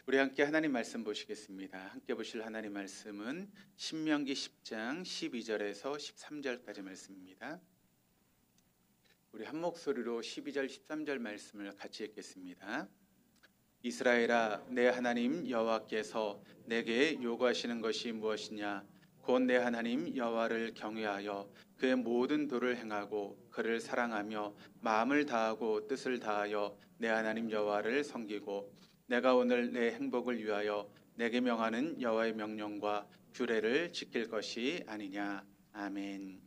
우리 함께 하나님 말씀 보시겠습니다. 함께 보실 하나님 말씀은 신명기 10장 12절에서 13절까지 말씀입니다. 우리 한 목소리로 12절 13절 말씀을 같이 읽겠습니다. 이스라엘아, 내 하나님 여호와께서 내게 요구하시는 것이 무엇이냐? 곧 내 하나님 여호와를 경외하여 그의 모든 도를 행하고 그를 사랑하며 마음을 다하고 뜻을 다하여 내 하나님 여호와를 섬기고 내가 오늘 내 행복을 위하여 내게 명하는 여호와의 명령과 규례를 지킬 것이 아니냐. 아멘.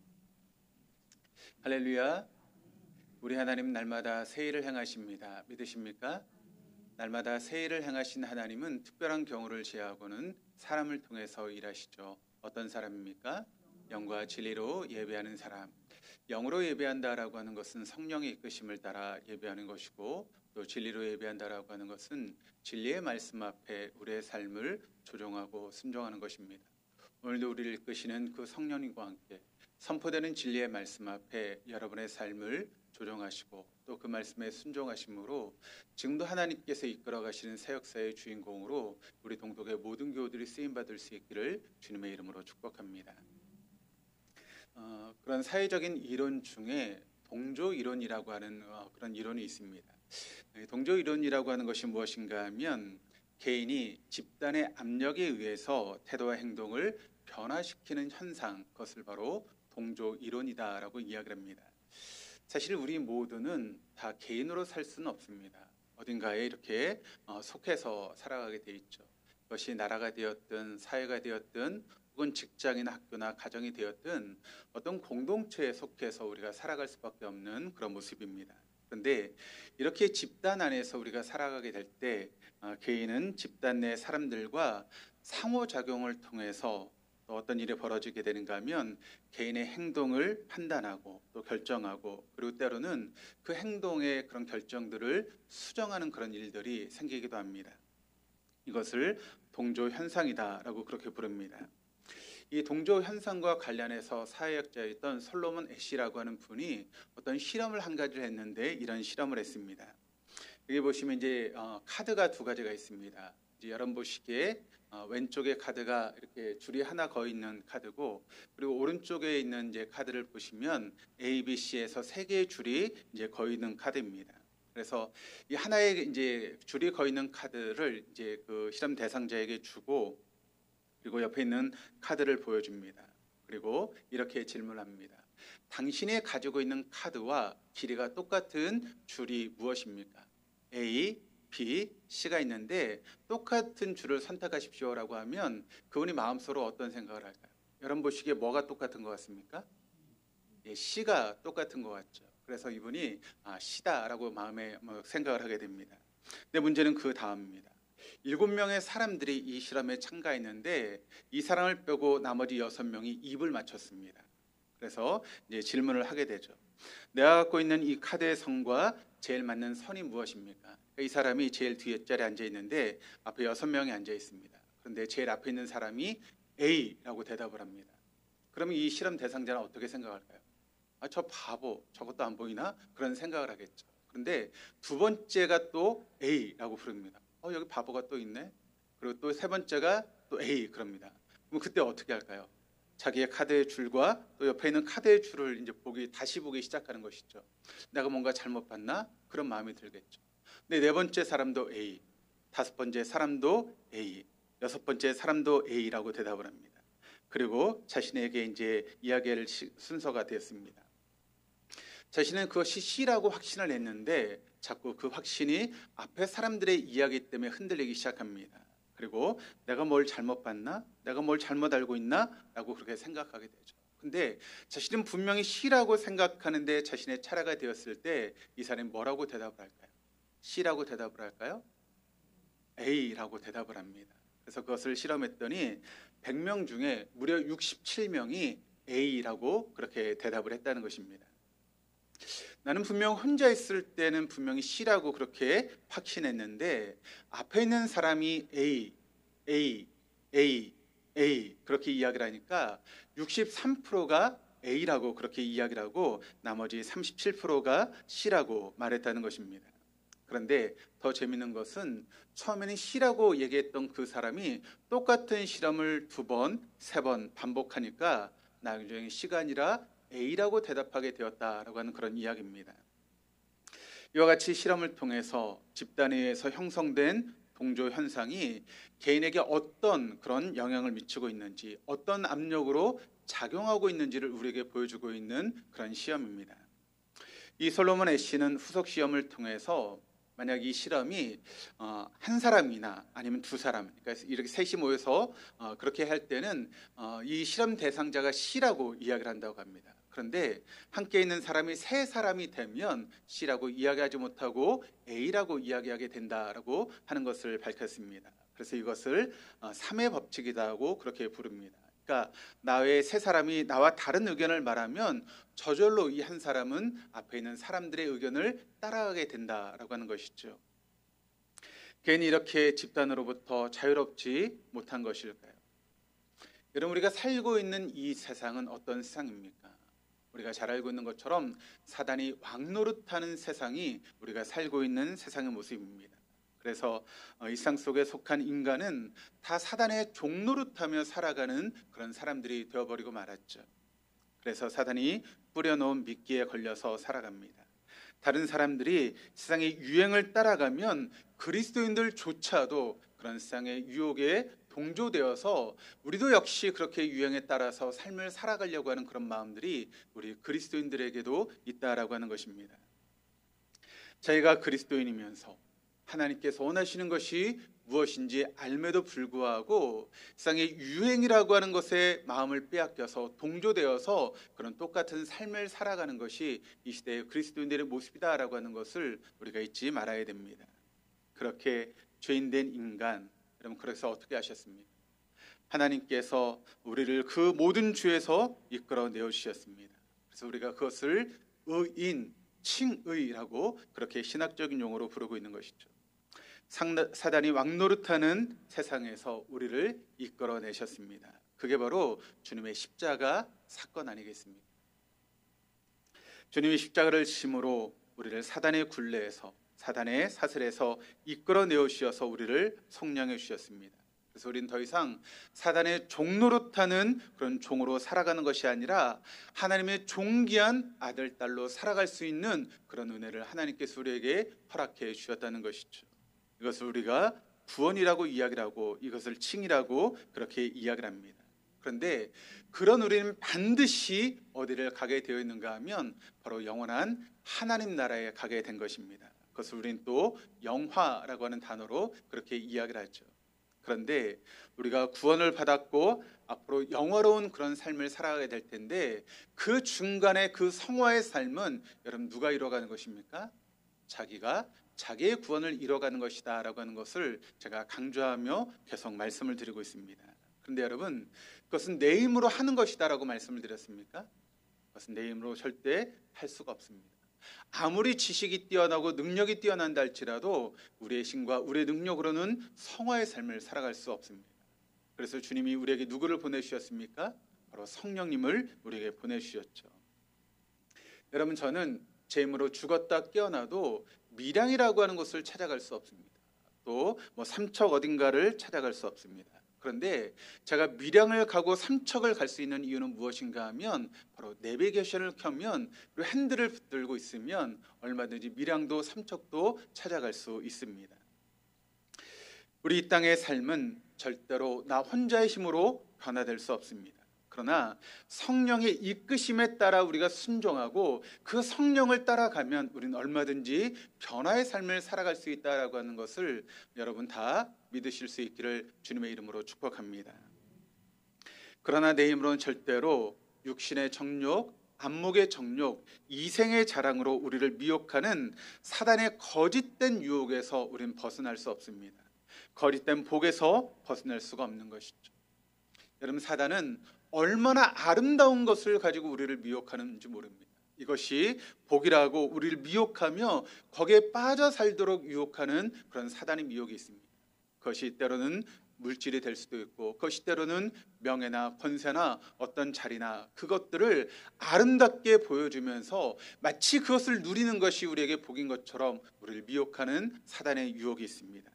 할렐루야. 우리 하나님 날마다 새 일을 행하십니다. 믿으십니까? 날마다 새 일을 행하신 하나님은 특별한 경우를 제하고는 사람을 통해서 일하시죠. 어떤 사람입니까? 영과 진리로 예배하는 사람. 영으로 예배한다라고 하는 것은 성령의 이끄심을 따라 예배하는 것이고, 또 진리로 예배한다라고 하는 것은 진리의 말씀 앞에 우리의 삶을 조종하고 순종하는 것입니다. 오늘도 우리를 이끄시는 그 성령님과 함께 선포되는 진리의 말씀 앞에 여러분의 삶을 조종하시고 또 그 말씀에 순종하심으로 지금도 하나님께서 이끌어 가시는 새 역사의 주인공으로 우리 동독의 모든 교우들이 쓰임받을 수 있기를 주님의 이름으로 축복합니다. 그런 사회적인 이론 중에 동조 이론이라고 하는 그런 이론이 있습니다. 동조 이론이라고 하는 것이 무엇인가 하면 개인이 집단의 압력에 의해서 태도와 행동을 변화시키는 현상, 그것을 바로 동조 이론이다라고 이야기를 합니다. 사실 우리 모두는 다 개인으로 살 수는 없습니다. 어딘가에 이렇게 속해서 살아가게 돼 있죠. 그것이 나라가 되었든 사회가 되었든 혹은 직장이나 학교나 가정이 되었든 어떤 공동체에 속해서 우리가 살아갈 수밖에 없는 그런 모습입니다. 그런데 이렇게 집단 안에서 우리가 살아가게 될 때 개인은 집단 내 사람들과 상호작용을 통해서 또 어떤 일이 벌어지게 되는가 하면 개인의 행동을 판단하고 또 결정하고 그리고 때로는 그 행동의 그런 결정들을 수정하는 그런 일들이 생기기도 합니다. 이것을 동조 현상이다라고 그렇게 부릅니다. 이 동조 현상과 관련해서 사회학자였던 솔로몬 애쉬라고 하는 분이 어떤 실험을 한 가지를 했는데 이런 실험을 했습니다. 여기 보시면 이제 카드가 두 가지가 있습니다. 이제 여러분 보시기에 왼쪽에 카드가 이렇게 줄이 하나 거 있는 카드고, 그리고 오른쪽에 있는 이제 카드를 보시면 A, B, C에서 세 개의 줄이 이제 거 있는 카드입니다. 그래서 이 하나의 이제 줄이 거 있는 카드를 이제 그 실험 대상자에게 주고, 그리고 옆에 있는 카드를 보여줍니다. 그리고 이렇게 질문합니다. 당신이 가지고 있는 카드와 길이가 똑같은 줄이 무엇입니까? A, B, C가 있는데 똑같은 줄을 선택하십시오라고 하면 그분이 마음속으로 어떤 생각을 할까요? 여러분 보시기에 뭐가 똑같은 것 같습니까? 예, C가 똑같은 것 같죠. 그래서 이분이 C다라고 마음에 생각을 하게 됩니다. 근데 문제는 그 다음입니다. 7명의 사람들이 이 실험에 참가했는데 이 사람을 빼고 나머지 6명이 입을 맞췄습니다. 그래서 이제 질문을 하게 되죠. 내가 갖고 있는 이 카드의 선과 제일 맞는 선이 무엇입니까? 이 사람이 제일 뒤에 자리에 앉아 있는데 앞에 6명이 앉아 있습니다. 그런데 제일 앞에 있는 사람이 A라고 대답을 합니다. 그러면 이 실험 대상자는 어떻게 생각할까요? 저 바보, 저것도 안 보이나? 그런 생각을 하겠죠. 그런데 두 번째가 또 A라고 부릅니다. 여기 바보가 또 있네. 그리고 또 세 번째가 또 A 그럽니다. 그럼 그때 어떻게 할까요? 자기의 카드의 줄과 또 옆에 있는 카드의 줄을 이제 다시 보기 시작하는 것이죠. 내가 뭔가 잘못 봤나? 그런 마음이 들겠죠. 근데 네 번째 사람도 A, 다섯 번째 사람도 A, 여섯 번째 사람도 A라고 대답을 합니다. 그리고 자신에게 이제 이야기할 순서가 되었습니다. 자신은 그것이 C라고 확신을 했는데 자꾸 그 확신이 앞에 사람들의 이야기 때문에 흔들리기 시작합니다. 그리고 내가 뭘 잘못 봤나? 내가 뭘 잘못 알고 있나? 라고 그렇게 생각하게 되죠. 근데 자신은 분명히 C라고 생각하는데 자신의 차례가 되었을 때 이 사람이 뭐라고 대답을 할까요? C라고 대답을 할까요? A라고 대답을 합니다. 그래서 그것을 실험했더니 100명 중에 무려 67명이 A라고 그렇게 대답을 했다는 것입니다. 나는 분명 혼자 있을 때는 분명히 C라고 그렇게 확신했는데 앞에 있는 사람이 A, A, A, A 그렇게 이야기를 하니까 63%가 A라고 그렇게 이야기를 하고 나머지 37%가 C라고 말했다는 것입니다. 그런데 더 재밌는 것은 처음에는 C라고 얘기했던 그 사람이 똑같은 실험을 2번, 3번 반복하니까 나중에 C가 아니라 A라고 대답하게 되었다라고 하는 그런 이야기입니다. 이와 같이 실험을 통해서 집단에 의해서 형성된 동조 현상이 개인에게 어떤 그런 영향을 미치고 있는지, 어떤 압력으로 작용하고 있는지를 우리에게 보여주고 있는 그런 시험입니다. 이 솔로몬 애쉬는 후속 시험을 통해서 만약 이 실험이 한 사람이나 아니면 2사람, 그러니까 이렇게 셋이 모여서 그렇게 할 때는 이 실험 대상자가 C라고 이야기를 한다고 합니다. 그런데 함께 있는 사람이 3사람이 되면 C라고 이야기하지 못하고 A라고 이야기하게 된다라고 하는 것을 밝혔습니다. 그래서 이것을 3의 법칙이라고 그렇게 부릅니다. 그러니까 나외 3사람이 나와 다른 의견을 말하면 저절로 이 한 사람은 앞에 있는 사람들의 의견을 따라가게 된다라고 하는 것이죠. 괜히 이렇게 집단으로부터 자유롭지 못한 것일까요? 여러분, 우리가 살고 있는 이 세상은 어떤 세상입니까? 우리가 잘 알고 있는 것처럼 사단이 왕노릇하는 세상이 우리가 살고 있는 세상의 모습입니다. 그래서 이 세상 속에 속한 인간은 다 사단의 종노릇하며 살아가는 그런 사람들이 되어버리고 말았죠. 그래서 사단이 뿌려놓은 미끼에 걸려서 살아갑니다. 다른 사람들이 세상의 유행을 따라가면 그리스도인들조차도 그런 세상의 유혹에 동조되어서 우리도 역시 그렇게 유행에 따라서 삶을 살아가려고 하는 그런 마음들이 우리 그리스도인들에게도 있다라고 하는 것입니다. 저희가 그리스도인이면서 하나님께서 원하시는 것이 무엇인지 알매도 불구하고 세상의 유행이라고 하는 것에 마음을 빼앗겨서 동조되어서 그런 똑같은 삶을 살아가는 것이 이 시대의 그리스도인들의 모습이다라고 하는 것을 우리가 잊지 말아야 됩니다. 그렇게 죄인된 인간, 여러분, 그래서 어떻게 하셨습니까? 하나님께서 우리를 그 모든 죄에서 이끌어내어 주셨습니다. 그래서 우리가 그것을 의인, 칭의라고 그렇게 신학적인 용어로 부르고 있는 것이죠. 사단이 왕노릇하는 세상에서 우리를 이끌어내셨습니다. 그게 바로 주님의 십자가 사건 아니겠습니까? 주님의 십자가를 짐으로 우리를 사단의 굴레에서, 사단의 사슬에서 이끌어내어 주셔서 우리를 속량해 주셨습니다. 그래서 우리는 더 이상 사단의 종노릇하는 그런 종으로 살아가는 것이 아니라 하나님의 존귀한 아들, 딸로 살아갈 수 있는 그런 은혜를 하나님께서 우리에게 허락해 주셨다는 것이죠. 이것을 우리가 구원이라고 이야기를 하고 이것을 칭이라고 그렇게 이야기를 합니다. 그런데 그런 우리는 반드시 어디를 가게 되어 있는가 하면 바로 영원한 하나님 나라에 가게 된 것입니다. 그것을 우리는 또 영화라고 하는 단어로 그렇게 이야기를 하죠. 그런데 우리가 구원을 받았고 앞으로 영화로운 그런 삶을 살아가게 될 텐데 그 중간에 그 성화의 삶은 여러분 누가 이뤄가는 것입니까? 자기가 자기의 구원을 이뤄가는 것이다 라고 하는 것을 제가 강조하며 계속 말씀을 드리고 있습니다. 그런데 여러분, 그것은 내 힘으로 하는 것이다 라고 말씀을 드렸습니까? 그것은 내 힘으로 절대 할 수가 없습니다. 아무리 지식이 뛰어나고 능력이 뛰어난다 할지라도 우리의 힘과 우리의 능력으로는 성화의 삶을 살아갈 수 없습니다. 그래서 주님이 우리에게 누구를 보내주셨습니까? 바로 성령님을 우리에게 보내주셨죠. 여러분, 저는 제 힘으로 죽었다 깨어나도 밀양이라고 하는 곳을 찾아갈 수 없습니다. 또 삼척 어딘가를 찾아갈 수 없습니다. 그런데 제가 밀양을 가고 삼척을 갈 수 있는 이유는 무엇인가 하면 바로 내비게이션을 켜면 그리고 핸들을 붙들고 있으면 얼마든지 밀양도 삼척도 찾아갈 수 있습니다. 우리 이 땅의 삶은 절대로 나 혼자의 힘으로 변화될 수 없습니다. 그러나 성령의 이끄심에 따라 우리가 순종하고 그 성령을 따라가면 우리는 얼마든지 변화의 삶을 살아갈 수 있다라고 하는 것을 여러분 다 믿으실 수 있기를 주님의 이름으로 축복합니다. 그러나 내 힘으로는 절대로 육신의 정욕, 안목의 정욕, 이생의 자랑으로 우리를 미혹하는 사단의 거짓된 유혹에서 우리는 벗어날 수 없습니다. 거짓된 복에서 벗어날 수가 없는 것이죠. 여러분, 사단은 얼마나 아름다운 것을 가지고 우리를 미혹하는지 모릅니다. 이것이 복이라고 우리를 미혹하며 거기에 빠져 살도록 유혹하는 그런 사단의 미혹이 있습니다. 그것이 때로는 물질이 될 수도 있고, 그것이 때로는 명예나 권세나 어떤 자리나 그것들을 아름답게 보여주면서 마치 그것을 누리는 것이 우리에게 복인 것처럼 우리를 미혹하는 사단의 유혹이 있습니다.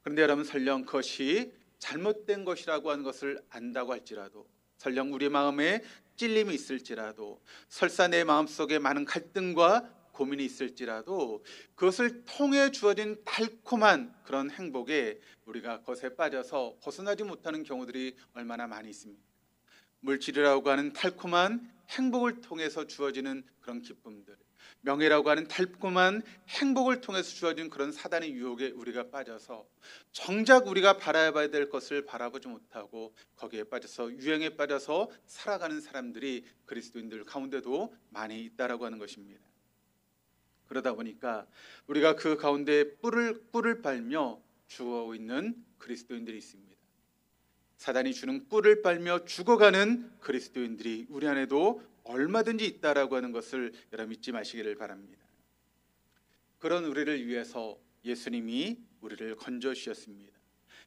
그런데 여러분, 설령 그것이 잘못된 것이라고 하는 것을 안다고 할지라도, 설령 우리 마음에 찔림이 있을지라도, 설사 내 마음속에 많은 갈등과 고민이 있을지라도 그것을 통해 주어진 달콤한 그런 행복에 우리가 그것에 빠져서 벗어나지 못하는 경우들이 얼마나 많이 있습니까? 물질이라고 하는 달콤한 행복을 통해서 주어지는 그런 기쁨들, 명예라고 하는 달콤한 행복을 통해서 주어진 그런 사단의 유혹에 우리가 빠져서 정작 우리가 바라봐야 될 것을 바라보지 못하고 거기에 빠져서 유행에 빠져서 살아가는 사람들이 그리스도인들 가운데도 많이 있다라고 하는 것입니다. 그러다 보니까 우리가 그 가운데 뿔을 빨며 죽어가고 있는 그리스도인들이 있습니다. 사단이 주는 뿔을 빨며 죽어가는 그리스도인들이 우리 안에도 얼마든지 있다라고 하는 것을 여러분 잊지 마시기를 바랍니다. 그런 우리를 위해서 예수님이 우리를 건져주셨습니다.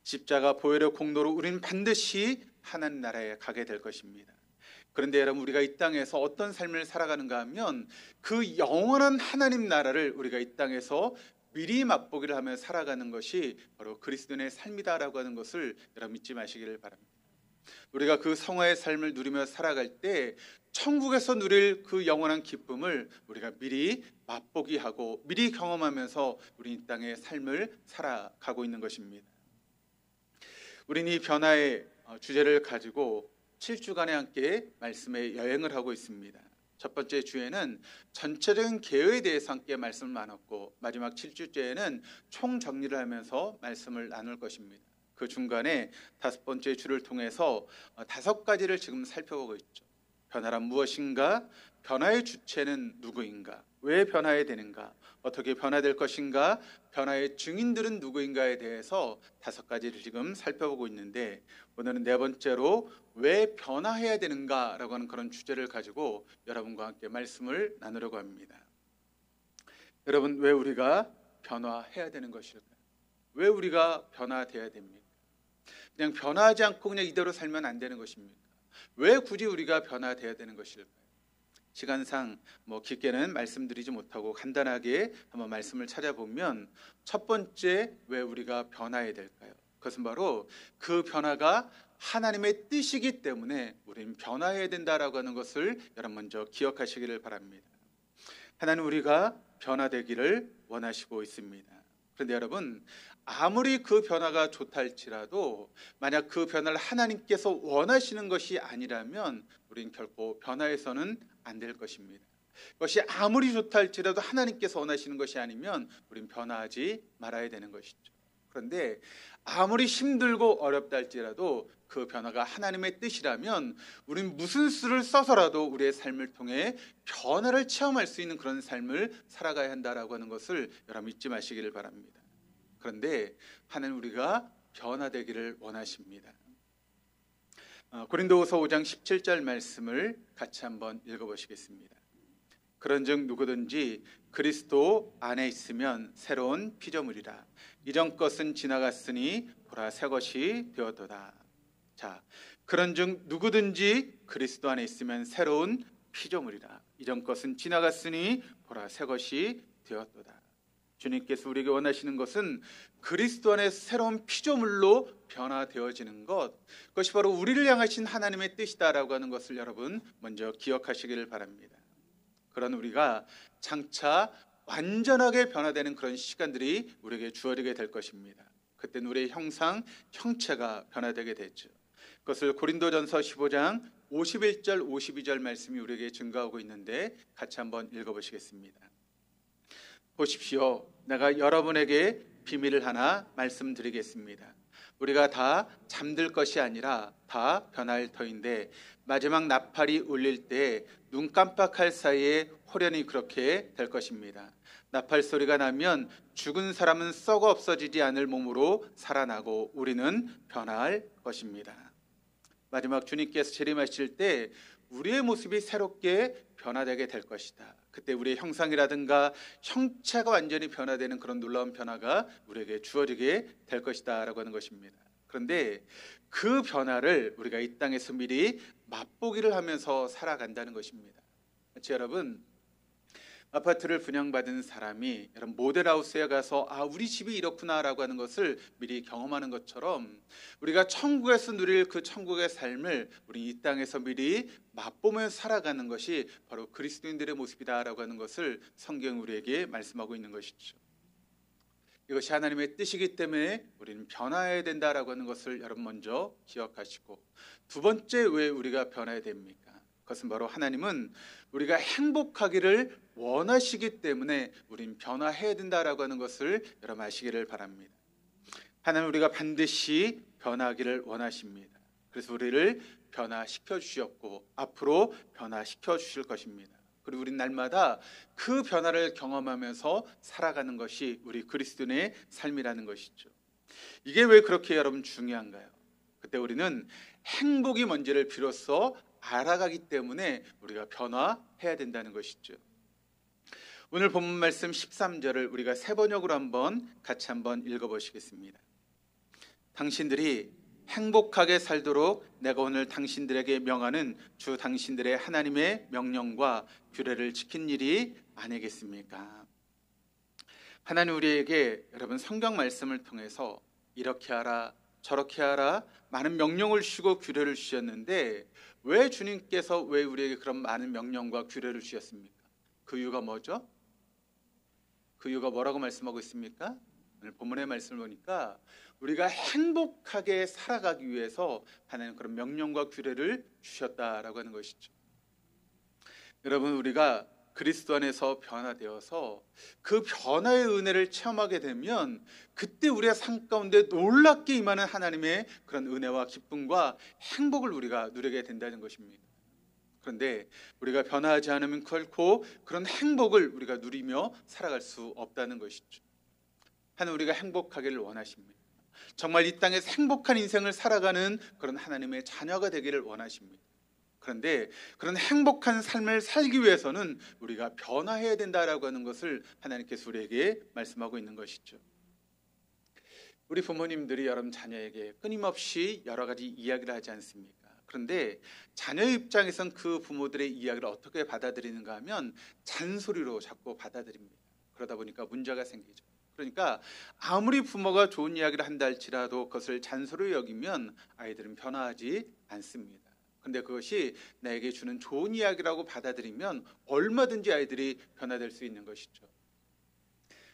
십자가 보혈의 공로로 우리는 반드시 하나님 나라에 가게 될 것입니다. 그런데 여러분, 우리가 이 땅에서 어떤 삶을 살아가는가 하면 그 영원한 하나님 나라를 우리가 이 땅에서 미리 맛보기를 하며 살아가는 것이 바로 그리스도인의 삶이다라고 하는 것을 여러분 잊지 마시기를 바랍니다. 우리가 그 성화의 삶을 누리며 살아갈 때 천국에서 누릴 그 영원한 기쁨을 우리가 미리 맛보기 하고 미리 경험하면서 우리 이 땅의 삶을 살아가고 있는 것입니다. 우리는 이 변화의 주제를 가지고 7주간에 함께 말씀의 여행을 하고 있습니다. 첫 번째 주에는 전체적인 계획에 대해서 함께 말씀을 나눴고, 마지막 7주째에는 총정리를 하면서 말씀을 나눌 것입니다. 그 중간에 다섯 번째 주를 통해서 5가지를 지금 살펴보고 있죠. 변화란 무엇인가? 변화의 주체는 누구인가? 왜 변화해야 되는가? 어떻게 변화될 것인가? 변화의 증인들은 누구인가에 대해서 5가지를 지금 살펴보고 있는데, 오늘은 4번째로 왜 변화해야 되는가라고 하는 그런 주제를 가지고 여러분과 함께 말씀을 나누려고 합니다. 여러분, 왜 우리가 변화해야 되는 것일까요? 왜 우리가 변화돼야 됩니까? 그냥 변화하지 않고 그냥 이대로 살면 안 되는 것입니까? 왜 굳이 우리가 변화돼야 되는 것일까요? 시간상 깊게는 말씀드리지 못하고 간단하게 한번 말씀을 찾아보면, 첫 번째 왜 우리가 변화해야 될까요? 그것은 바로 그 변화가 하나님의 뜻이기 때문에 우리는 변화해야 된다라고 하는 것을 여러분 먼저 기억하시기를 바랍니다. 하나님 우리가 변화되기를 원하시고 있습니다. 그런데 여러분, 아무리 그 변화가 좋다 할지라도 만약 그 변화를 하나님께서 원하시는 것이 아니라면 우리는 결코 변화해서는 안 될 것입니다. 그것이 아무리 좋다 할지라도 하나님께서 원하시는 것이 아니면 우리는 변화하지 말아야 되는 것이죠. 그런데 아무리 힘들고 어렵다 할지라도 그 변화가 하나님의 뜻이라면 우리는 무슨 수를 써서라도 우리의 삶을 통해 변화를 체험할 수 있는 그런 삶을 살아가야 한다라고 하는 것을 여러분 잊지 마시기를 바랍니다. 그런데 하나님 우리가 변화되기를 원하십니다. 고린도후서 5장 17절 말씀을 같이 한번 읽어보시겠습니다. 그런즉 누구든지 그리스도 안에 있으면 새로운 피조물이라. 이전 것은 지나갔으니 보라 새 것이 되었도다. 자, 그런즉 누구든지 그리스도 안에 있으면 새로운 피조물이라. 이전 것은 지나갔으니 보라 새 것이 되었도다. 주님께서 우리에게 원하시는 것은 그리스도 안에 새로운 피조물로 변화되어지는 것, 그것이 바로 우리를 향하신 하나님의 뜻이다라고 하는 것을 여러분 먼저 기억하시기를 바랍니다. 그런 우리가 장차 완전하게 변화되는 그런 시간들이 우리에게 주어지게 될 것입니다. 그때는 우리의 형상, 형체가 변화되게 되죠. 그것을 고린도전서 15장 51절 52절 말씀이 우리에게 증거하고 있는데 같이 한번 읽어보시겠습니다. 보십시오. 내가 여러분에게 비밀을 하나 말씀드리겠습니다. 우리가 다 잠들 것이 아니라 다 변할 터인데 마지막 나팔이 울릴 때 눈 깜빡할 사이에 호련히 그렇게 될 것입니다. 나팔 소리가 나면 죽은 사람은 썩어 없어지지 않을 몸으로 살아나고 우리는 변할 것입니다. 마지막 주님께서 재림하실 때 우리의 모습이 새롭게 변화되게 될 것이다. 그때 우리의 형상이라든가 형체가 완전히 변화되는 그런 놀라운 변화가 우리에게 주어지게 될 것이다 라고 하는 것입니다. 그런데 그 변화를 우리가 이 땅에서 미리 맛보기를 하면서 살아간다는 것입니다. 여러분, 아파트를 분양받은 사람이 여러분 모델하우스에 가서 우리 집이 이렇구나라고 하는 것을 미리 경험하는 것처럼 우리가 천국에서 누릴 그 천국의 삶을 우리 이 땅에서 미리 맛보며 살아가는 것이 바로 그리스도인들의 모습이다라고 하는 것을 성경 우리에게 말씀하고 있는 것이죠. 이것이 하나님의 뜻이기 때문에 우리는 변화해야 된다라고 하는 것을 여러분 먼저 기억하시고, 두 번째 왜 우리가 변화해야 됩니까? 그것은 바로 하나님은 우리가 행복하기를 원하시기 때문에 우리는 변화해야 된다라고 하는 것을 여러분 아시기를 바랍니다. 하나님은 우리가 반드시 변화하기를 원하십니다. 그래서 우리를 변화시켜 주셨고 앞으로 변화시켜 주실 것입니다. 그리고 우리는 날마다 그 변화를 경험하면서 살아가는 것이 우리 그리스도인의 삶이라는 것이죠. 이게 왜 그렇게 여러분 중요한가요? 그때 우리는 행복이 뭔지를 비로소 알아가기 때문에 우리가 변화해야 된다는 것이죠. 오늘 본문 말씀 13절을 우리가 세 번역으로 같이 한번 읽어보시겠습니다. 당신들이 행복하게 살도록 내가 오늘 당신들에게 명하는 주 당신들의 하나님의 명령과 규례를 지킨 일이 아니겠습니까? 하나님 우리에게 여러분 성경 말씀을 통해서 이렇게 하라 저렇게 하라 많은 명령을 주시고 규례를 주셨는데 왜 주님께서 왜 우리에게 그런 많은 명령과 규례를 주셨습니까? 그 이유가 뭐죠? 그 이유가 뭐라고 말씀하고 있습니까? 오늘 본문의 말씀을 보니까 우리가 행복하게 살아가기 위해서 하나님 그런 명령과 규례를 주셨다라고 하는 것이죠. 여러분 우리가 그리스도 안에서 변화되어서 그 변화의 은혜를 체험하게 되면 그때 우리의 삶 가운데 놀랍게 임하는 하나님의 그런 은혜와 기쁨과 행복을 우리가 누리게 된다는 것입니다. 그런데 우리가 변화하지 않으면 결코 그런 행복을 우리가 누리며 살아갈 수 없다는 것이죠. 하나님 우리가 행복하기를 원하십니다. 정말 이 땅에서 행복한 인생을 살아가는 그런 하나님의 자녀가 되기를 원하십니다. 그런데 그런 행복한 삶을 살기 위해서는 우리가 변화해야 된다라고 하는 것을 하나님께서 우리에게 말씀하고 있는 것이죠. 우리 부모님들이 여러분 자녀에게 끊임없이 여러 가지 이야기를 하지 않습니까? 그런데 자녀의 입장에선 그 부모들의 이야기를 어떻게 받아들이는가 하면 잔소리로 자꾸 받아들입니다. 그러다 보니까 문제가 생기죠. 그러니까 아무리 부모가 좋은 이야기를 한다 할지라도 그것을 잔소리로 여기면 아이들은 변화하지 않습니다. 그런데 그것이 나에게 주는 좋은 이야기라고 받아들이면 얼마든지 아이들이 변화될 수 있는 것이죠.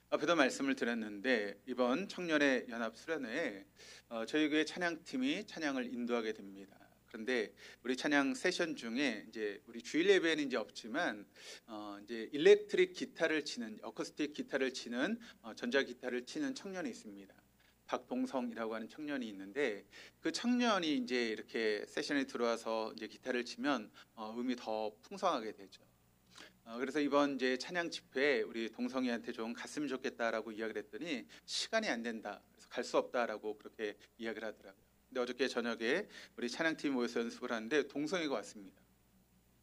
앞에도 말씀을 드렸는데 이번 청년의 연합 수련회에 저희 교회 찬양팀이 찬양을 인도하게 됩니다. 그런데 우리 찬양 세션 중에 이제 우리 주일 예배는 이제 없지만 이제 일렉트릭 기타를 치는 어쿠스틱 기타를 치는 전자 기타를 치는 청년이 있습니다. 박동성이라고 하는 청년이 있는데 그 청년이 이제 이렇게 세션에 들어와서 이제 기타를 치면 음이 더 풍성하게 되죠. 그래서 이번 이제 찬양 집회에 우리 동성이한테 좀 갔으면 좋겠다라고 이야기를 했더니 시간이 안 된다. 그래서 갈 수 없다라고 그렇게 이야기를 하더라고요. 근데 어저께 저녁에 우리 찬양팀이 모여서 연습을 하는데 동성이가 왔습니다.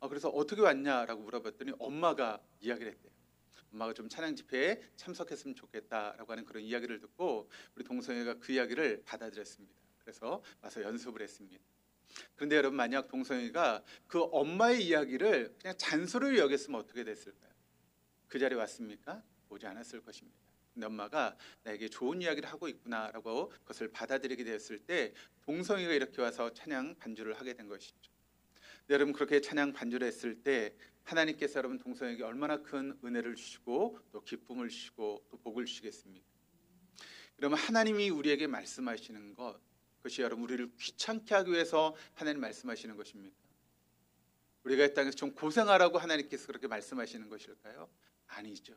그래서 어떻게 왔냐라고 물어봤더니 엄마가 이야기를 했대요. 엄마가 좀 찬양 집회에 참석했으면 좋겠다라고 하는 그런 이야기를 듣고 우리 동성이가 그 이야기를 받아들였습니다. 그래서 와서 연습을 했습니다. 그런데 여러분 만약 동성이가 그 엄마의 이야기를 그냥 잔소리로 여겼으면 어떻게 됐을까요? 그 자리에 왔습니까? 오지 않았을 것입니다. 근데 엄마가 나에게 좋은 이야기를 하고 있구나라고 그것을 받아들이게 되었을 때 동성이가 이렇게 와서 찬양 반주를 하게 된 것이죠. 여러분 그렇게 찬양 반주를 했을 때 하나님께서 여러분 동성에게 얼마나 큰 은혜를 주시고 또 기쁨을 주시고 또 복을 주시겠습니까? 그러면 하나님이 우리에게 말씀하시는 것 그것이 여러분 우리를 귀찮게 하기 위해서 하나님 말씀하시는 것입니까? 우리가 이 땅에서 좀 고생하라고 하나님께서 그렇게 말씀하시는 것일까요? 아니죠.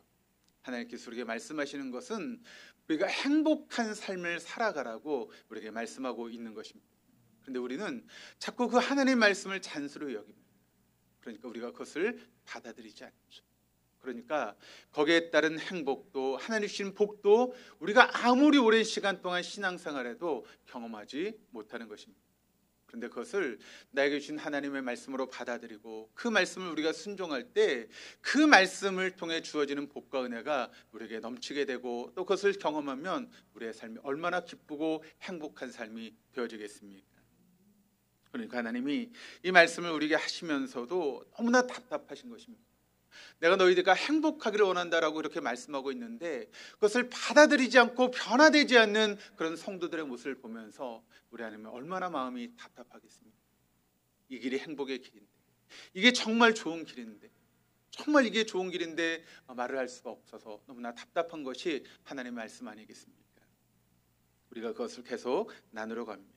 하나님께서 우리에게 말씀하시는 것은 우리가 행복한 삶을 살아가라고 우리에게 말씀하고 있는 것입니다. 그런데 우리는 자꾸 그 하나님의 말씀을 잔소리로 여깁니다. 그러니까 우리가 그것을 받아들이지 않죠. 그러니까 거기에 따른 행복도 하나님 주신 복도 우리가 아무리 오랜 시간 동안 신앙생활해도 경험하지 못하는 것입니다. 그런데 그것을 나에게 주신 하나님의 말씀으로 받아들이고 그 말씀을 우리가 순종할 때 그 말씀을 통해 주어지는 복과 은혜가 우리에게 넘치게 되고 또 그것을 경험하면 우리의 삶이 얼마나 기쁘고 행복한 삶이 되어지겠습니까? 그러니까 하나님이 이 말씀을 우리에게 하시면서도 너무나 답답하신 것입니다. 내가 너희들과 행복하기를 원한다라고 이렇게 말씀하고 있는데 그것을 받아들이지 않고 변화되지 않는 그런 성도들의 모습을 보면서 우리 하나님은 얼마나 마음이 답답하겠습니까? 이 길이 행복의 길인데, 이게 정말 좋은 길인데, 정말 이게 좋은 길인데 말을 할 수가 없어서 너무나 답답한 것이 하나님의 말씀 아니겠습니까? 우리가 그것을 계속 나누러 갑니다.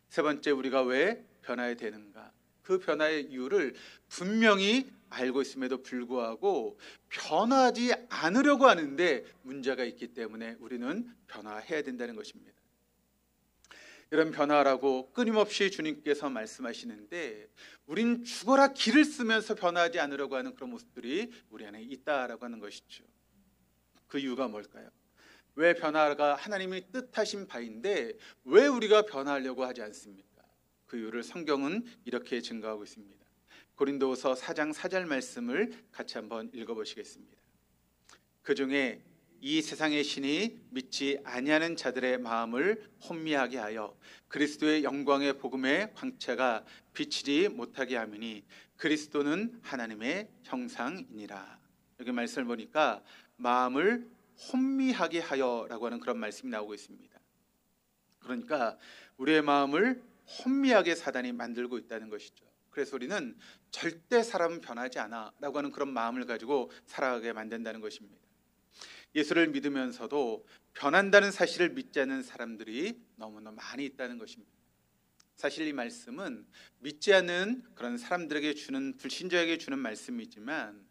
세 번째, 우리가 왜 변화해야 되는가? 그 변화의 이유를 분명히 알고 있음에도 불구하고 변화하지 않으려고 하는데 문제가 있기 때문에 우리는 변화해야 된다는 것입니다. 이런 변화라고 끊임없이 주님께서 말씀하시는데 우린 죽어라 기를 쓰면서 변화하지 않으려고 하는 그런 모습들이 우리 안에 있다라고 하는 것이죠. 그 이유가 뭘까요? 왜 변화가 하나님이 뜻하신 바인데 왜 우리가 변화하려고 하지 않습니까? 그 이유를 성경은 이렇게 증거하고 있습니다. 고린도후서 4장 4절 말씀을 같이 한번 읽어보시겠습니다. 그중에 이 세상의 신이 믿지 아니하는 자들의 마음을 혼미하게 하여 그리스도의 영광의 복음의 광채가 비치지 못하게 함이니 그리스도는 하나님의 형상이니라. 여기 말씀을 보니까 마음을 혼미하게 하여라고 하는 그런 말씀이 나오고 있습니다. 그러니까 우리의 마음을 혼미하게 사단이 만들고 있다는 것이죠. 그래서 우리는 절대 사람은 변하지 않아 라고 하는 그런 마음을 가지고 살아가게 만든다는 것입니다. 예수를 믿으면서도 변한다는 사실을 믿지 않는 사람들이 너무나 많이 있다는 것입니다. 사실 이 말씀은 믿지 않는 그런 사람들에게 주는, 불신자에게 주는 말씀이지만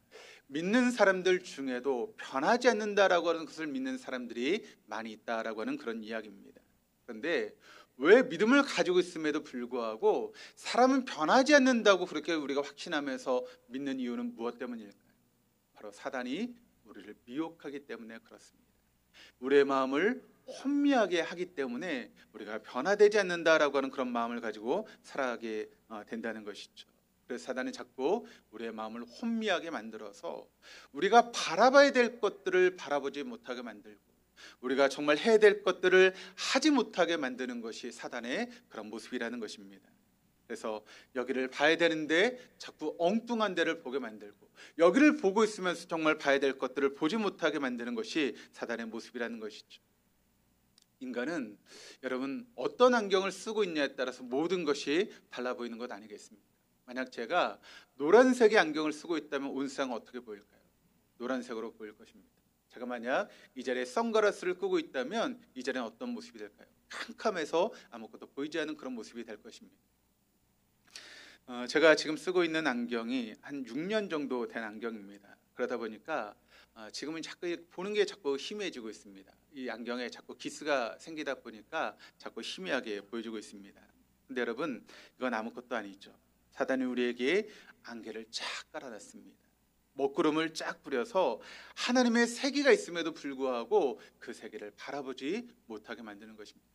믿는 사람들 중에도 변하지 않는다라고 하는 것을 믿는 사람들이 많이 있다라고 하는 그런 이야기입니다. 그런데 왜 믿음을 가지고 있음에도 불구하고 사람은 변하지 않는다고 그렇게 우리가 확신하면서 믿는 이유는 무엇 때문일까요? 바로 사단이 우리를 미혹하기 때문에 그렇습니다. 우리의 마음을 혼미하게 하기 때문에 우리가 변화되지 않는다라고 하는 그런 마음을 가지고 살아가게 된다는 것이죠. 그래서 사단이 자꾸 우리의 마음을 혼미하게 만들어서 우리가 바라봐야 될 것들을 바라보지 못하게 만들고 우리가 정말 해야 될 것들을 하지 못하게 만드는 것이 사단의 그런 모습이라는 것입니다. 그래서 여기를 봐야 되는데 자꾸 엉뚱한 데를 보게 만들고 여기를 보고 있으면서 정말 봐야 될 것들을 보지 못하게 만드는 것이 사단의 모습이라는 것이죠. 인간은 여러분 어떤 안경을 쓰고 있냐에 따라서 모든 것이 달라 보이는 것 아니겠습니까? 만약 제가 노란색의 안경을 쓰고 있다면 온 세상은 어떻게 보일까요? 노란색으로 보일 것입니다. 제가 만약 이 자리에 선글라스를 끄고 있다면 이 자리는 어떤 모습이 될까요? 캄캄해서 아무것도 보이지 않는 그런 모습이 될 것입니다. 제가 지금 쓰고 있는 안경이 한 6년 정도 된 안경입니다. 그러다 보니까 지금은 자꾸 보는 게 자꾸 희미해지고 있습니다. 이 안경에 자꾸 기스가 생기다 보니까 자꾸 희미하게 보여지고 있습니다. 근데 여러분 이건 아무것도 아니죠. 사단이 우리에게 안개를 쫙 깔아놨습니다. 먹구름을 쫙 뿌려서 하나님의 세계가 있음에도 불구하고 그 세계를 바라보지 못하게 만드는 것입니다.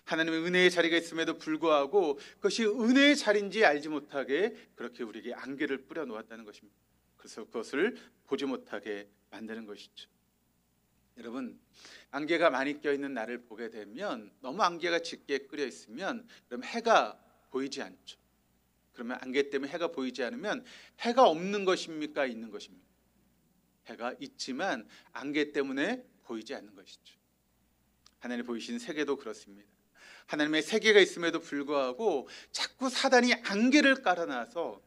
하나님의 은혜의 자리가 있음에도 불구하고 그것이 은혜의 자리인지 알지 못하게 그렇게 우리에게 안개를 뿌려 놓았다는 것입니다. 그래서 그것을 보지 못하게 만드는 것이죠. 여러분 안개가 많이 껴있는 날을 보게 되면 너무 안개가 짙게 끓여 있으면 그럼 해가 보이지 않죠. 그러면 안개 때문에 해가 보이지 않으면 해가 없는 것입니까? 있는 것입니까? 해가 있지만 안개 때문에 보이지 않는 것이죠. 하나님 보이신 세계도 그렇습니다. 하나님의 세계가 있음에도 불구하고 자꾸 사단이 안개를 깔아놔서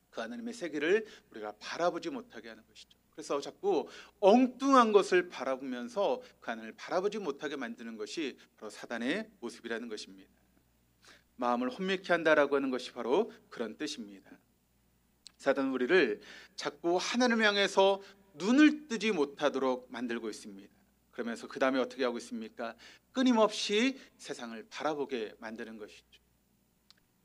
그 하나님의 세계를 우리가 바라보지 못하게 하는 것이죠. 그래서 자꾸 엉뚱한 것을 바라보면서 그 하나님을 바라보지 못하게 만드는 것이 바로 사단의 모습이라는 것입니다. 마음을 혼미케 한다라고 하는 것이 바로 그런 뜻입니다. 사단은 우리를 자꾸 하나님을 향해서 눈을 뜨지 못하도록 만들고 있습니다. 그러면서 그 다음에 어떻게 하고 있습니까? 끊임없이 세상을 바라보게 만드는 것이죠.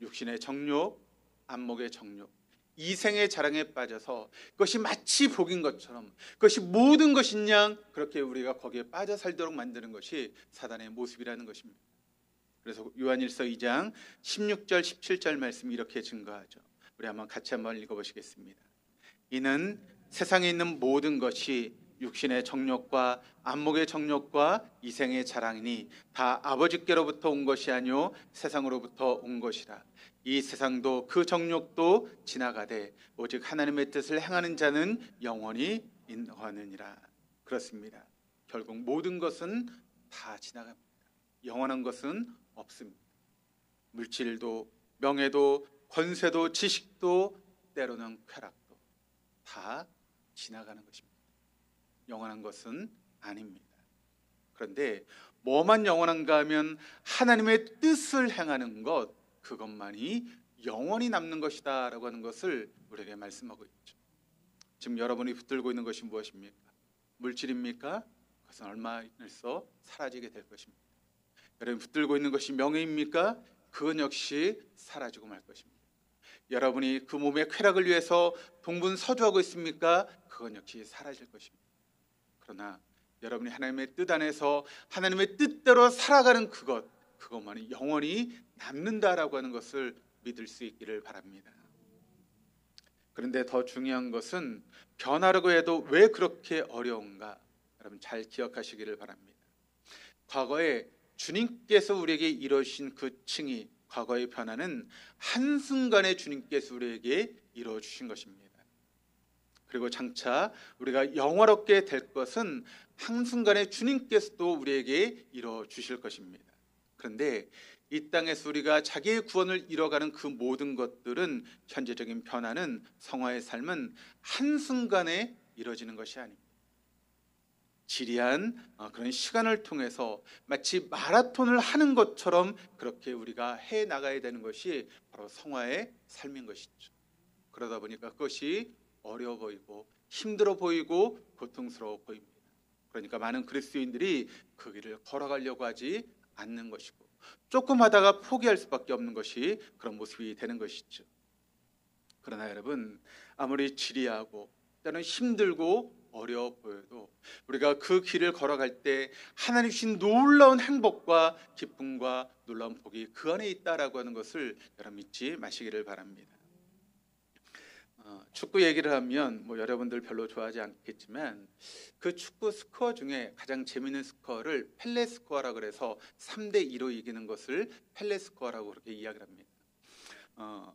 육신의 정욕, 안목의 정욕, 이생의 자랑에 빠져서 그것이 마치 복인 것처럼 그것이 모든 것인 양 그렇게 우리가 거기에 빠져 살도록 만드는 것이 사단의 모습이라는 것입니다. 그래서 요한일서 2장 16절 17절 말씀이 이렇게 증거하죠. 우리 같이 한번 읽어보시겠습니다. 이는 세상에 있는 모든 것이 육신의 정욕과 안목의 정욕과 이생의 자랑이니 다 아버지께로부터 온 것이 아니요 세상으로부터 온 것이라. 이 세상도 그 정욕도 지나가되 오직 하나님의 뜻을 행하는 자는 영원히 인하느니라. 그렇습니다. 결국 모든 것은 다 지나갑니다. 영원한 것은 없습니다. 물질도 명예도 권세도 지식도 때로는 쾌락도 다 지나가는 것입니다. 영원한 것은 아닙니다. 그런데 뭐만 영원한가 하면 하나님의 뜻을 행하는 것, 그것만이 영원히 남는 것이다 라고 하는 것을 우리에게 말씀하고 있죠. 지금 여러분이 붙들고 있는 것이 무엇입니까? 물질입니까? 그것은 얼마 있어 사라지게 될 것입니다. 여러분 붙들고 있는 것이 명예입니까? 그건 역시 사라지고 말 것입니다. 여러분이 그 몸의 쾌락을 위해서 동분서주하고 있습니까? 그건 역시 사라질 것입니다. 그러나 여러분이 하나님의 뜻 안에서 하나님의 뜻대로 살아가는 그것만이 영원히 남는다라고 하는 것을 믿을 수 있기를 바랍니다. 그런데 더 중요한 것은 변하려고 해도 왜 그렇게 어려운가? 여러분 잘 기억하시기를 바랍니다. 과거에 주님께서 우리에게 이루신 그 칭의, 과거의 변화는 한순간에 주님께서 우리에게 이루어주신 것입니다. 그리고 장차 우리가 영화롭게 될 것은 한순간에 주님께서도 우리에게 이루어주실 것입니다. 그런데 이 땅에서 우리가 자기의 구원을 이뤄가는 그 모든 것들은, 현재적인 변화는, 성화의 삶은 한순간에 이루어지는 것이 아닙니다. 지리한 그런 시간을 통해서 마치 마라톤을 하는 것처럼 그렇게 우리가 해 나가야 되는 것이 바로 성화의 삶인 것이죠. 그러다 보니까 그것이 어려워 보이고 힘들어 보이고 고통스러워 보입니다. 그러니까 많은 그리스도인들이 그 길을 걸어가려고 하지 않는 것이고 조금 하다가 포기할 수밖에 없는 것이 그런 모습이 되는 것이죠. 그러나 여러분, 아무리 지리하고 때로는 힘들고 어려워 보여도 우리가 그 길을 걸어갈 때 하나님 주신 놀라운 행복과 기쁨과 놀라운 복이 그 안에 있다라고 하는 것을 여러분 믿지 마시기를 바랍니다. 축구 얘기를 하면 여러분들 별로 좋아하지 않겠지만 그 축구 스코어 중에 가장 재미있는 스코어를 펠레 스코어라고 그래서 3대2로 이기는 것을 펠레 스코어라고 그렇게 이야기를 합니다.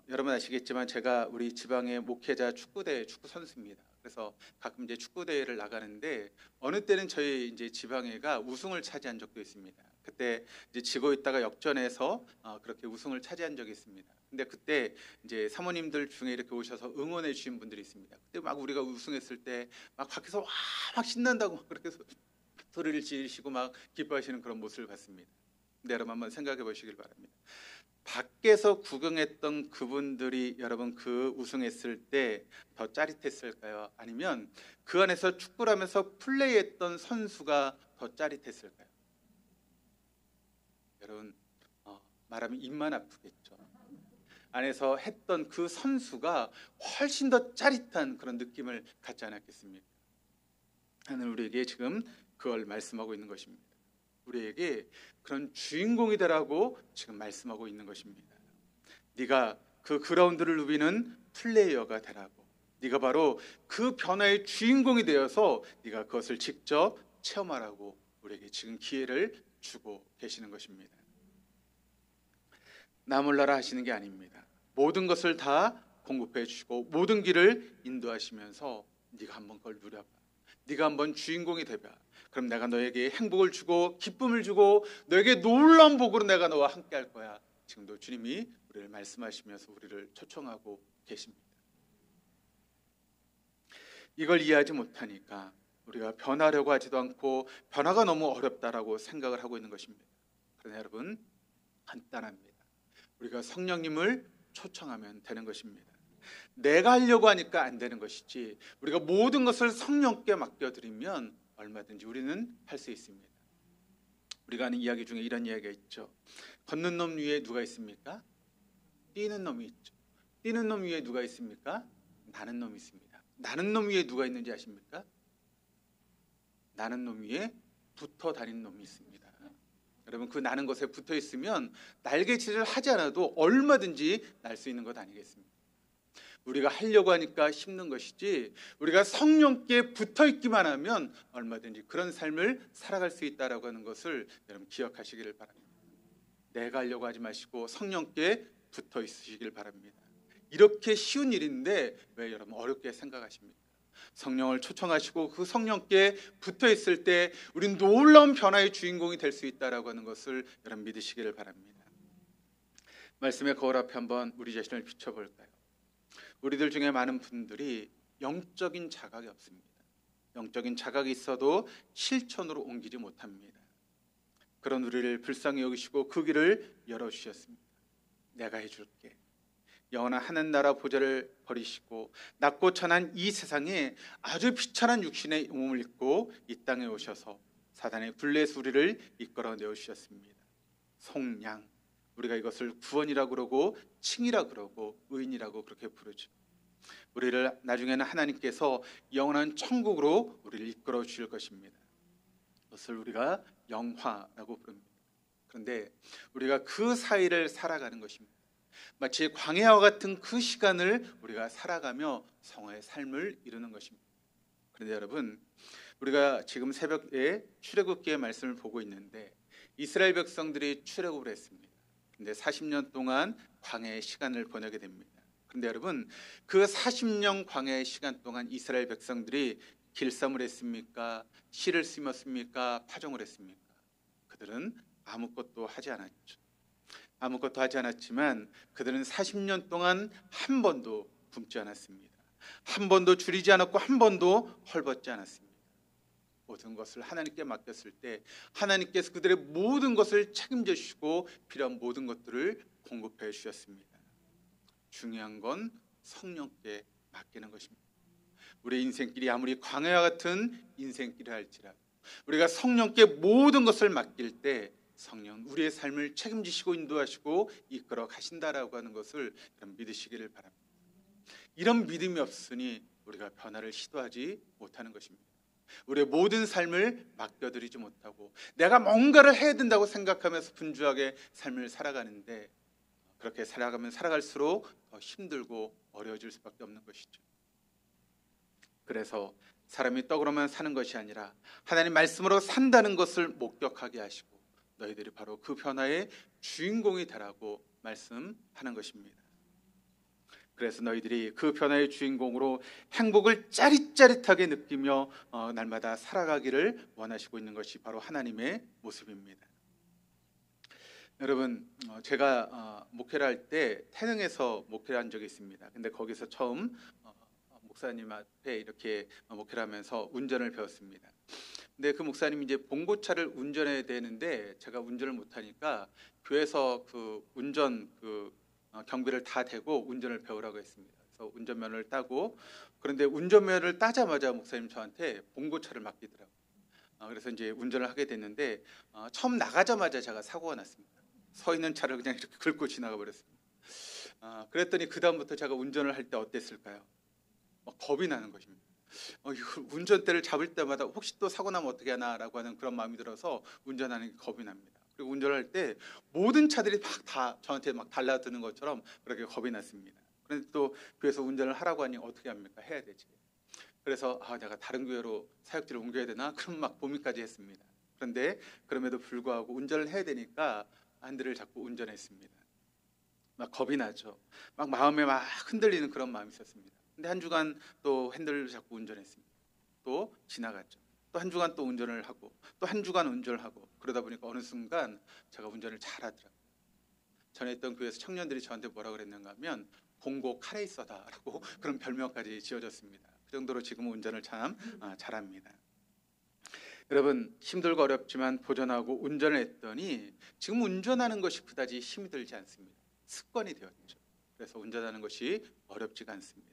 여러분 아시겠지만 제가 우리 지방의 목회자 축구 선수입니다. 그래서 가끔 이제 축구 대회를 나가는데 어느 때는 저희 이제 지방회가 우승을 차지한 적도 있습니다. 그때 이제 지고 있다가 역전해서 그렇게 우승을 차지한 적이 있습니다. 근데 그때 이제 사모님들 중에 이렇게 오셔서 응원해 주신 분들이 있습니다. 그때 막 우리가 우승했을 때 막 밖에서 와 막 신난다고 막 그렇게 소리를 지르시고 막 기뻐하시는 그런 모습을 봤습니다. 근데 여러분 한번 생각해 보시길 바랍니다. 밖에서 구경했던 그분들이 여러분 그 우승했을 때 더 짜릿했을까요? 아니면 그 안에서 축구를 하면서 플레이했던 선수가 더 짜릿했을까요? 여러분 말하면 입만 아프겠죠. 안에서 했던 그 선수가 훨씬 더 짜릿한 그런 느낌을 갖지 않았겠습니까? 하나님 우리에게 지금 그걸 말씀하고 있는 것입니다. 우리에게 그런 주인공이 되라고 지금 말씀하고 있는 것입니다. 네가 그 그라운드를 누비는 플레이어가 되라고. 네가 바로 그 변화의 주인공이 되어서 네가 그것을 직접 체험하라고 우리에게 지금 기회를 주고 계시는 것입니다. 나 몰라라 하시는 게 아닙니다. 모든 것을 다 공급해 주시고 모든 길을 인도하시면서 네가 한번 그걸 누려봐. 네가 한번 주인공이 되봐. 그럼 내가 너에게 행복을 주고 기쁨을 주고 너에게 놀라운 복으로 내가 너와 함께 할 거야. 지금도 주님이 우리를 말씀하시면서 우리를 초청하고 계십니다. 이걸 이해하지 못하니까 우리가 변하려고 하지도 않고 변화가 너무 어렵다라고 생각을 하고 있는 것입니다. 그러나 여러분 간단합니다. 우리가 성령님을 초청하면 되는 것입니다. 내가 하려고 하니까 안 되는 것이지 우리가 모든 것을 성령께 맡겨드리면 얼마든지 우리는 할 수 있습니다. 우리가 하는 이야기 중에 이런 이야기가 있죠. 걷는 놈 위에 누가 있습니까? 뛰는 놈이 있죠. 뛰는 놈 위에 누가 있습니까? 나는 놈이 있습니다. 나는 놈 위에 누가 있는지 아십니까? 나는 놈 위에 붙어 다니는 놈이 있습니다. 여러분 그 나는 것에 붙어 있으면 날개짓을 하지 않아도 얼마든지 날 수 있는 것 아니겠습니까? 우리가 하려고 하니까 힘든 것이지 우리가 성령께 붙어 있기만 하면 얼마든지 그런 삶을 살아갈 수 있다라고 하는 것을 여러분 기억하시기를 바랍니다. 내가 하려고 하지 마시고 성령께 붙어 있으시길 바랍니다. 이렇게 쉬운 일인데 왜 여러분 어렵게 생각하십니까? 성령을 초청하시고 그 성령께 붙어 있을 때 우리는 놀라운 변화의 주인공이 될 수 있다라고 하는 것을 여러분 믿으시기를 바랍니다. 말씀의 거울 앞에 한번 우리 자신을 비춰볼까요? 우리들 중에 많은 분들이 영적인 자각이 없습니다. 영적인 자각이 있어도 실천으로 옮기지 못합니다. 그런 우리를 불쌍히 여기시고 그 길을 열어주셨습니다. 내가 해줄게. 영원한 하늘 나라 보좌를 버리시고 낮고 천한 이 세상에 아주 비천한 육신의 몸을 입고 이 땅에 오셔서 사단의 굴레에서 우리를 이끌어 내어주셨습니다. 속량, 우리가 이것을 구원이라고 그러고 칭이라고 그러고 의인이라고 그렇게 부르죠. 우리를 나중에는 하나님께서 영원한 천국으로 우리를 이끌어 주실 것입니다. 그것을 우리가 영화라고 부릅니다. 그런데 우리가 그 사이를 살아가는 것입니다. 마치 광야와 같은 그 시간을 우리가 살아가며 성화의 삶을 이루는 것입니다. 그런데 여러분, 우리가 지금 새벽에 출애굽기의 말씀을 보고 있는데 이스라엘 백성들이 출애굽을 했습니다. 근데 40년 동안 광야의 시간을 보내게 됩니다. 그런데 여러분, 그 40년 광야의 시간 동안 이스라엘 백성들이 길쌈을 했습니까? 씨를 심었습니까? 파종을 했습니까? 그들은 아무것도 하지 않았죠. 아무것도 하지 않았지만 그들은 40년 동안 한 번도 굶지 않았습니다. 한 번도 줄이지 않았고 한 번도 헐벗지 않았습니다. 모든 것을 하나님께 맡겼을 때 하나님께서 그들의 모든 것을 책임져 주시고 필요한 모든 것들을 공급해 주셨습니다. 중요한 건 성령께 맡기는 것입니다. 우리의 인생길이 아무리 광야와 같은 인생길을 할지라도 우리가 성령께 모든 것을 맡길 때 성령 우리의 삶을 책임지시고 인도하시고 이끌어 가신다라고 하는 것을 믿으시기를 바랍니다. 이런 믿음이 없으니 우리가 변화를 시도하지 못하는 것입니다. 우리의 모든 삶을 맡겨드리지 못하고 내가 뭔가를 해야 된다고 생각하면서 분주하게 삶을 살아가는데 그렇게 살아가면 살아갈수록 더 힘들고 어려워질 수밖에 없는 것이죠. 그래서 사람이 떡으로만 사는 것이 아니라 하나님 말씀으로 산다는 것을 목격하게 하시고 너희들이 바로 그 변화의 주인공이 되라고 말씀하는 것입니다. 그래서 너희들이 그 변화의 주인공으로 행복을 짜릿짜릿하게 느끼며 날마다 살아가기를 원하시고 있는 것이 바로 하나님의 모습입니다. 여러분, 제가 목회를 할 때 태릉에서 목회를 한 적이 있습니다. 근데 거기서 처음 목사님 앞에 이렇게 목회를 하면서 운전을 배웠습니다. 근데 그 목사님이 이제 봉고차를 운전해야 되는데 제가 운전을 못하니까 교회에서 그 운전 경비를 다 대고 운전을 배우라고 했습니다. 그래서 운전면허를 따고 그런데 운전면허를 따자마자 목사님 저한테 봉고차를 맡기더라고요. 그래서 이제 운전을 하게 됐는데 처음 나가자마자 제가 사고가 났습니다. 서 있는 차를 그냥 이렇게 긁고 지나가 버렸습니다. 그랬더니 그 다음부터 제가 운전을 할 때 어땠을까요? 겁이 나는 것입니다. 운전대를 잡을 때마다 혹시 또 사고 나면 어떻게 하나라고 하는 그런 마음이 들어서 운전하는 게 겁이 납니다. 그리고 운전할 때 모든 차들이 막 다 저한테 막 달라드는 것처럼 그렇게 겁이 났습니다. 그런데 또 교회에서 운전을 하라고 하니 어떻게 합니까? 해야 되지. 그래서 내가 다른 교회로 사역지를 옮겨야 되나? 그럼 막 고민까지 했습니다. 그런데 그럼에도 불구하고 운전을 해야 되니까 핸들을 잡고 운전했습니다. 막 겁이 나죠. 막 마음에 막 흔들리는 그런 마음이 있었습니다. 근데 한 주간 또 핸들을 잡고 운전했습니다. 또 지나갔죠. 또 한 주간 또 운전을 하고 또 한 주간 운전을 하고 그러다 보니까 어느 순간 제가 운전을 잘하더라고요. 전에 있던 교회에서 청년들이 저한테 뭐라 그랬는가 하면 봉고 카레이서다라고 그런 별명까지 지어졌습니다. 그 정도로 지금 운전을 참 잘합니다. 여러분, 힘들고 어렵지만 도전하고 운전을 했더니 지금 운전하는 것이 그다지 힘이 들지 않습니다. 습관이 되었죠. 그래서 운전하는 것이 어렵지가 않습니다.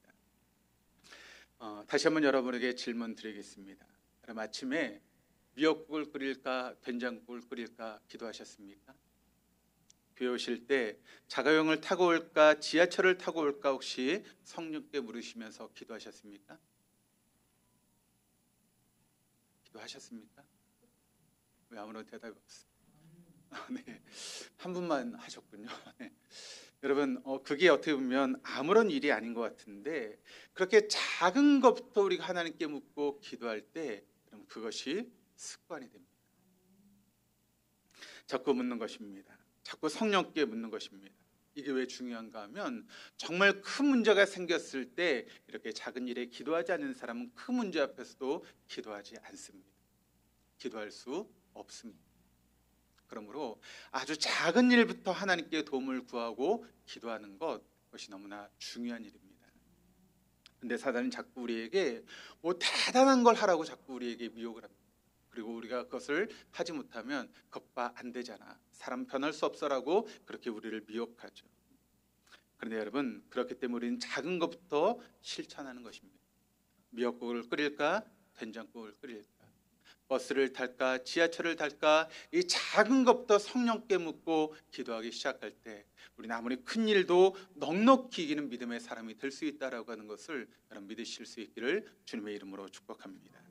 다시 한번 여러분에게 질문 드리겠습니다. 그럼 아침에 미역국을 끓일까 된장국을 끓일까 기도하셨습니까? 교회 오실 때 자가용을 타고 올까 지하철을 타고 올까 혹시 성령께 물으시면서 기도하셨습니까? 기도하셨습니까? 왜 아무런 대답이 없어요? 네, 한 분만 하셨군요. 네. 여러분, 그게 어떻게 보면 아무런 일이 아닌 것 같은데 그렇게 작은 것부터 우리가 하나님께 묻고 기도할 때 그럼 그것이 습관이 됩니다. 자꾸 묻는 것입니다. 자꾸 성령께 묻는 것입니다. 이게 왜 중요한가 하면 정말 큰 문제가 생겼을 때 이렇게 작은 일에 기도하지 않는 사람은 큰 문제 앞에서도 기도하지 않습니다. 기도할 수 없습니다. 그러므로 아주 작은 일부터 하나님께 도움을 구하고 기도하는 그것이 너무나 중요한 일입니다. 근데 사단은 자꾸 우리에게 뭐 대단한 걸 하라고 자꾸 우리에게 미혹을 합니다. 그리고 우리가 그것을 하지 못하면 그것 봐 안 되잖아, 사람 변할 수 없어라고 그렇게 우리를 미혹하죠. 그런데 여러분, 그렇기 때문에 우리는 작은 것부터 실천하는 것입니다. 미역국을 끓일까? 된장국을 끓일까? 버스를 탈까? 지하철을 탈까? 이 작은 것부터 성령께 묻고 기도하기 시작할 때 우리는 아무리 큰 일도 넉넉히 이기는 믿음의 사람이 될 수 있다라고 하는 것을 여러분 믿으실 수 있기를 주님의 이름으로 축복합니다.